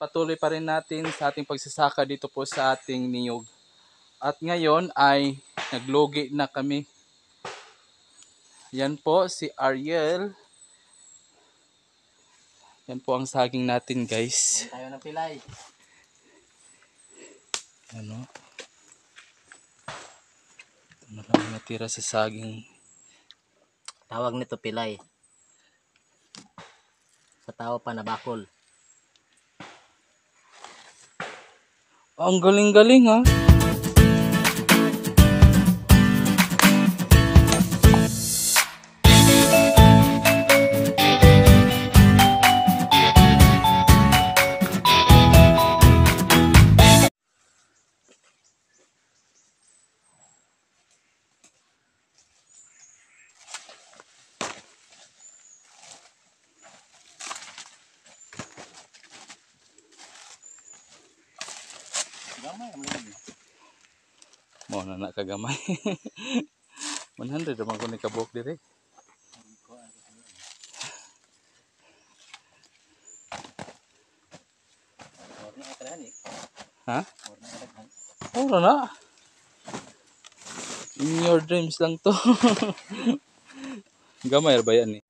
patuloy pa rin natin sa ating pagsasaka dito po sa ating niyog. At ngayon ay naglugi na kami. Yan po si Ariel. Yan po ang saging natin, guys. Tayo ng pilay. Ano? Ito na lang natira sa saging. Tawag nito pilay. Sa tao pa na bakol. Ang galing-galing, ha? Gamay mo lang. Mo na nakagamay. 100 naman ko ni kabok dire. Ha? Ora na. In your dreams lang to. Gamay ba yan eh?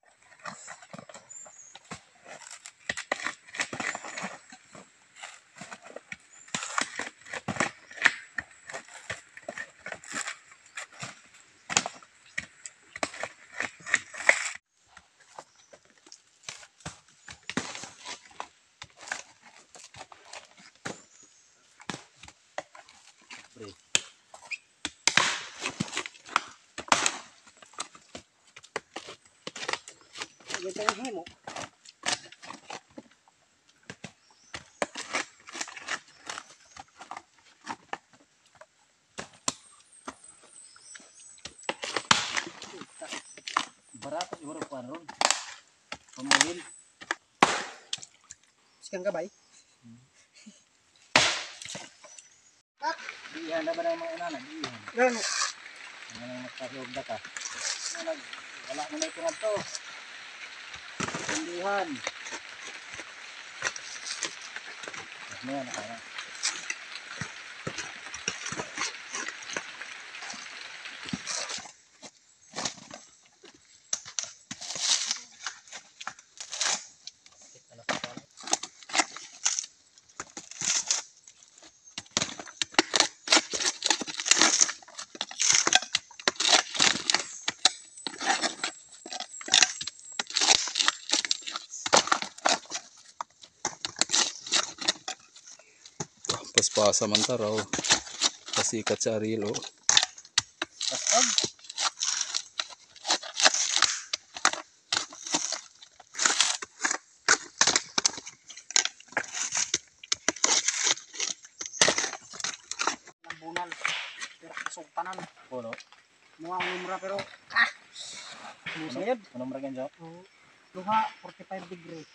Ganito yung himo. Barato siguro pa ron. Pamahil. Sikan ka ba eh? Diyan na ba ng mga inana? Diyan. Gano'n. Ang magkasulog na ka. Wala mo na ito nga to. Tindihan. Ano yan? Nakarang. Paspasa man taraw. Pasikat sa Ariel, oh. Pasag. Lambunan. Pero kasugtanan. Puno. Mga numra pero musayad. Anong numra ganyan? Luha, 45 degree.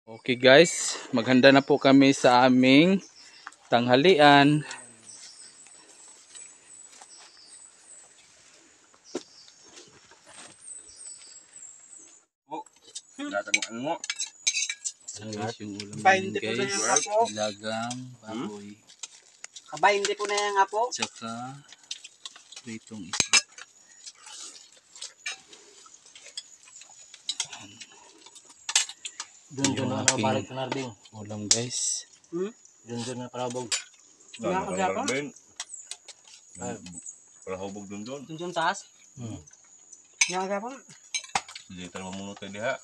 Okay guys, maghanda na po kami sa aming tanghalian. Guys, yung ulam namin guys, ilagang baboy. Kabay, hindi po na yung apo. Tsaka pritong isda. Doon na balik sa narding. Ulam guys. Doon na parabog. Nakakabin. Para hubog dun. Tunjun taas. Yang apa? Hindi tayo mamunod tayo diha.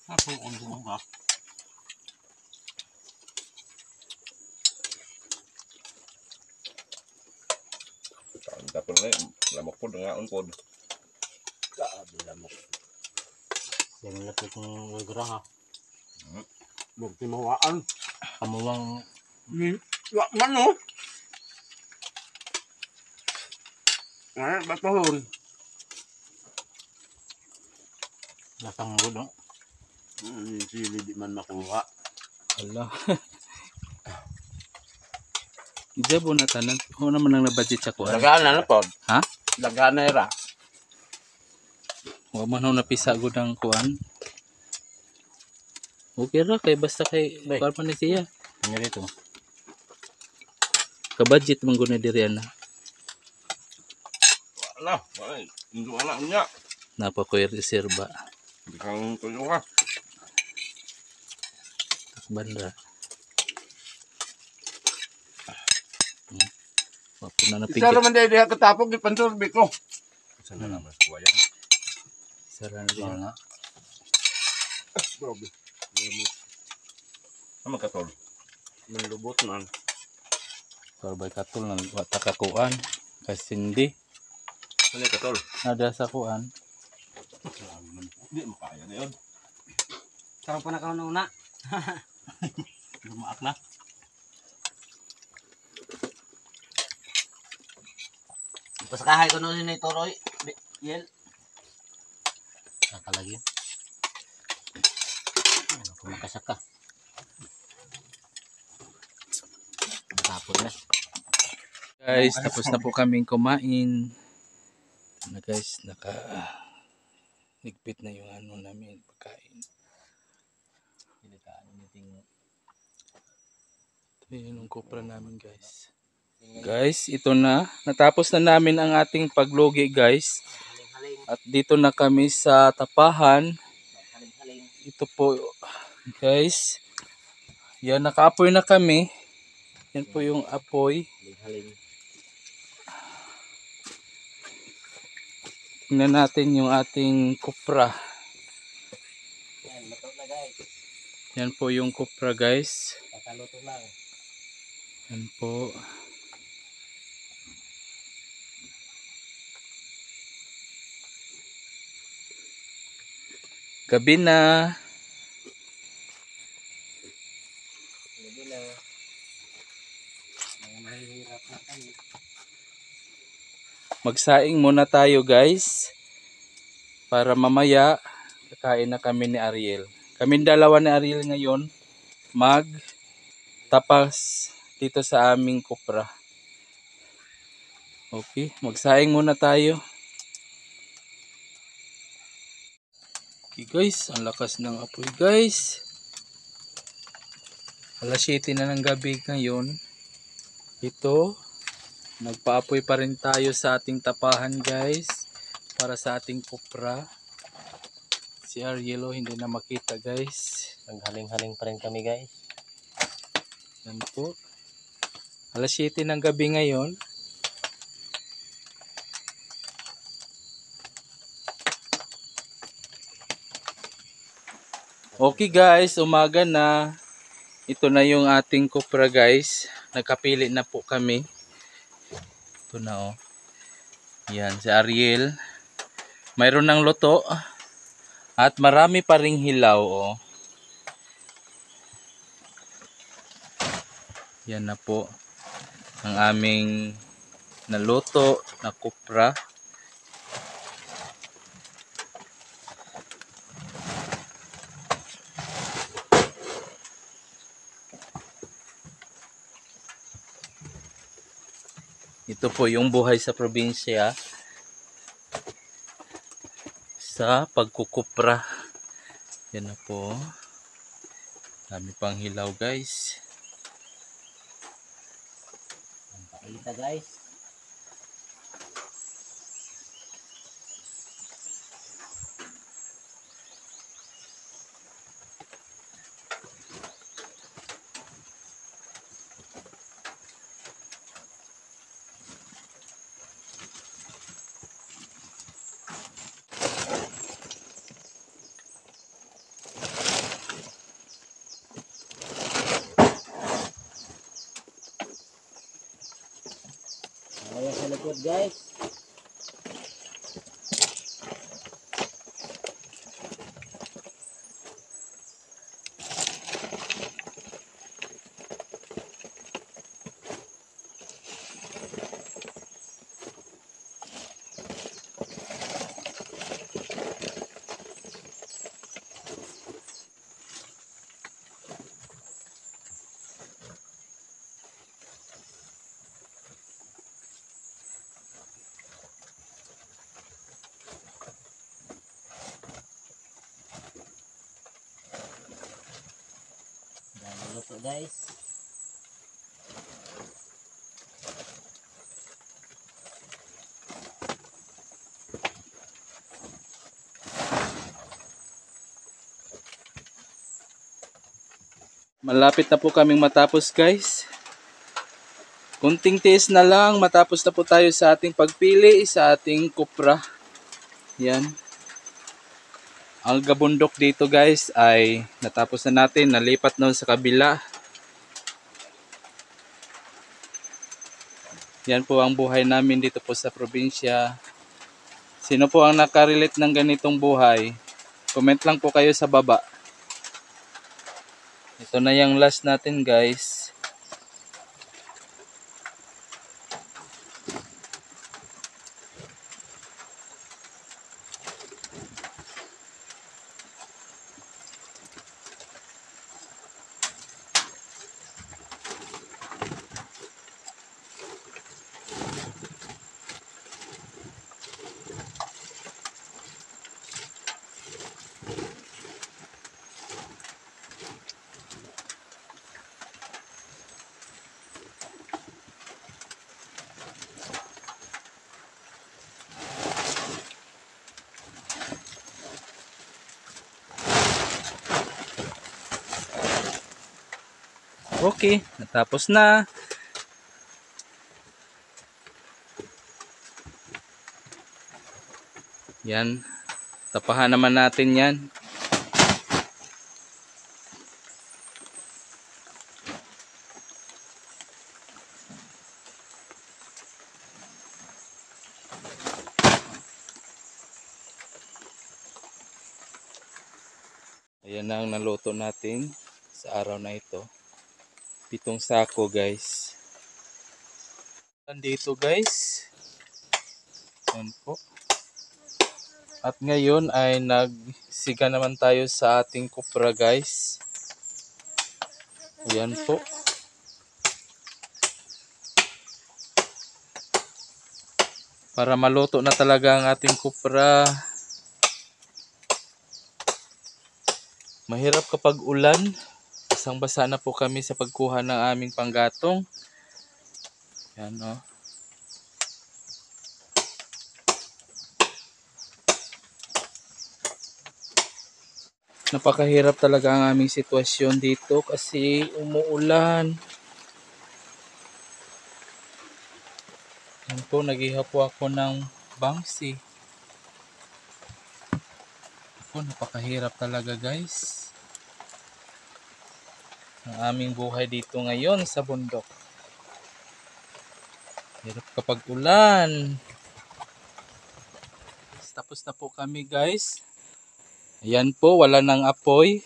Aku untung enggak. Tapos na lamok po, nangaon po. Grabe lamok. Yang lapit ng gerang ha. Bukti mawaan. Kamuwang wak man no. Ay, batahon. Natanggod no. Sili di man makuha. Ala. Jabo na tanan. Ho naman ang na-budget sa kuan. Lagana na po. Ha? Lagana era. Wa man ho napisa gud ang kuan. Okay ra kay basta kay Bay. kuan pa ni siya. Ano dito? Ka-budget man gud na diri ana. Wala, hindi wala niya. Napa ko reserba. Hindi kang tuyo ka. Banda. Wapo na Isa napigit. naman dahil diha katapog di pansurbi ko. Saan na naman kuha yan? Sara na diyan. na. Grabe. Ano magkatol? Manlubot man. Korbay katul na wata ka kuan. Kasi hindi. Ano yung katol? Nada sa kuan. Hindi mo kaya na yun. Sarang pa na ka una. Lumaak na. Pasakahay ko nun ni Toroy. Yel. Nakalagi. Ano kung makasaka. Tapos na. Guys, tapos na po kaming kumain. Na guys, ligpit na yung ano namin pagkain. Ito yung kopra namin guys. Guys, ito na. Natapos na namin ang ating paglugi guys. At dito na kami sa tapahan. Ito po guys. Yan, nakaapoy na kami. Yan po yung apoy. Tingnan natin yung ating kupra. Yan po yung kupra guys. Kakaluto lang. Yan po. Gabi na. Gabi na. Mahihirap na kami. Magsaing muna tayo guys. Para mamaya kakain na kami ni Ariel. Kaming dalawa ni Ariel ngayon magtapas dito sa aming kupra. Okay, magsaing muna tayo. Okay guys, ang lakas ng apoy guys. Alas 7 na ng gabi ngayon. Ito, nagpaapoy pa rin tayo sa ating tapahan guys. Para sa ating kupra. Si Arielo hindi na makita guys. Naghaling-haling pa rin kami guys. Yan po. Alas 7 ng gabi ngayon. Okay guys, umaga na. Ito na yung ating kupra guys. Nagkapili na po kami. Ito na oh. Yan, si Ariel. Mayroon ng luto. At marami pa ring hilaw oh. Yan na po. Ang aming naluto na kupra. Ito po yung buhay sa probinsya sa pagkukupra. Yan na po. Dami pang hilaw guys. Pakita guys. Ayan sa likod guys. Luto guys. Malapit na po kaming matapos guys. Kunting tiis na lang, matapos na po tayo sa ating pagpili sa ating kupra. Yan. Ang gabundok dito guys ay natapos na natin, nalipat na sa kabila. Yan po ang buhay namin dito po sa probinsya. Sino po ang nakarelate ng ganitong buhay? Comment lang po kayo sa baba. Ito na yung last natin guys. Okay, natapos na. Yan. Tapahan naman natin yan. Ayan na ang naluto natin sa araw na ito. 7 sako guys. Nandito guys. Yan po. At ngayon ay nagsiga naman tayo sa ating kupra guys. Yan po. Para maluto na talaga ang ating kupra. Mahirap kapag ulan. Basang-basa na po kami sa pagkuha ng aming panggatong. Yan o. Napakahirap talaga ang aming sitwasyon dito kasi umuulan. Yan po, nag-ihaw po ako ng bangsi. Po, napakahirap talaga guys. Ang aming buhay dito ngayon sa bundok. Hirap kapag ulan. Tapos na po kami guys. Ayan po, wala nang apoy.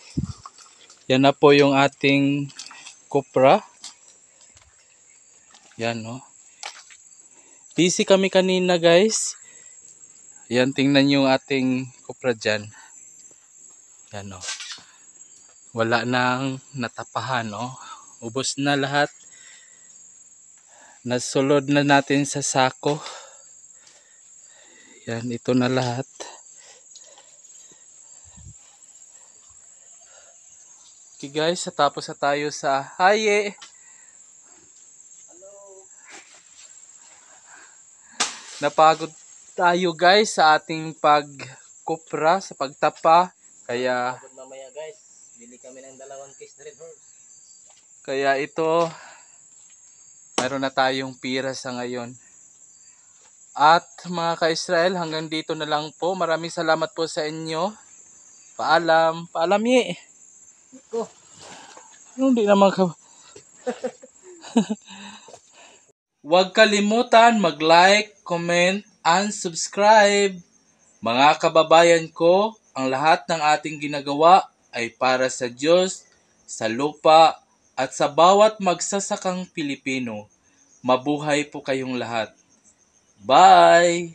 Yan na po yung ating kupra. Yan no. Busy kami kanina guys. Ayan, tingnan yung ating kupra dyan. Yan no. Wala nang natapahan no. Ubos na lahat. Nasulod na natin sa sako. Yan, ito na lahat. Okay guys, tapos na tayo sa haye. Napagod tayo guys sa ating pagkupra, sa pagtapa. Kaya Mamaya guys, bili kami ng 2 case na red horse. Kaya ito, meron na tayong pira sa ngayon. At mga ka-Israel, hanggang dito na lang po. Maraming salamat po sa inyo. Paalam. Paalam ye. Hindi naman ka. Huwag kalimutan mag-like, comment, and subscribe. Mga kababayan ko, ang lahat ng ating ginagawa ay para sa Diyos, sa lupa, at sa bawat magsasakang Pilipino. Mabuhay po kayong lahat. Bye!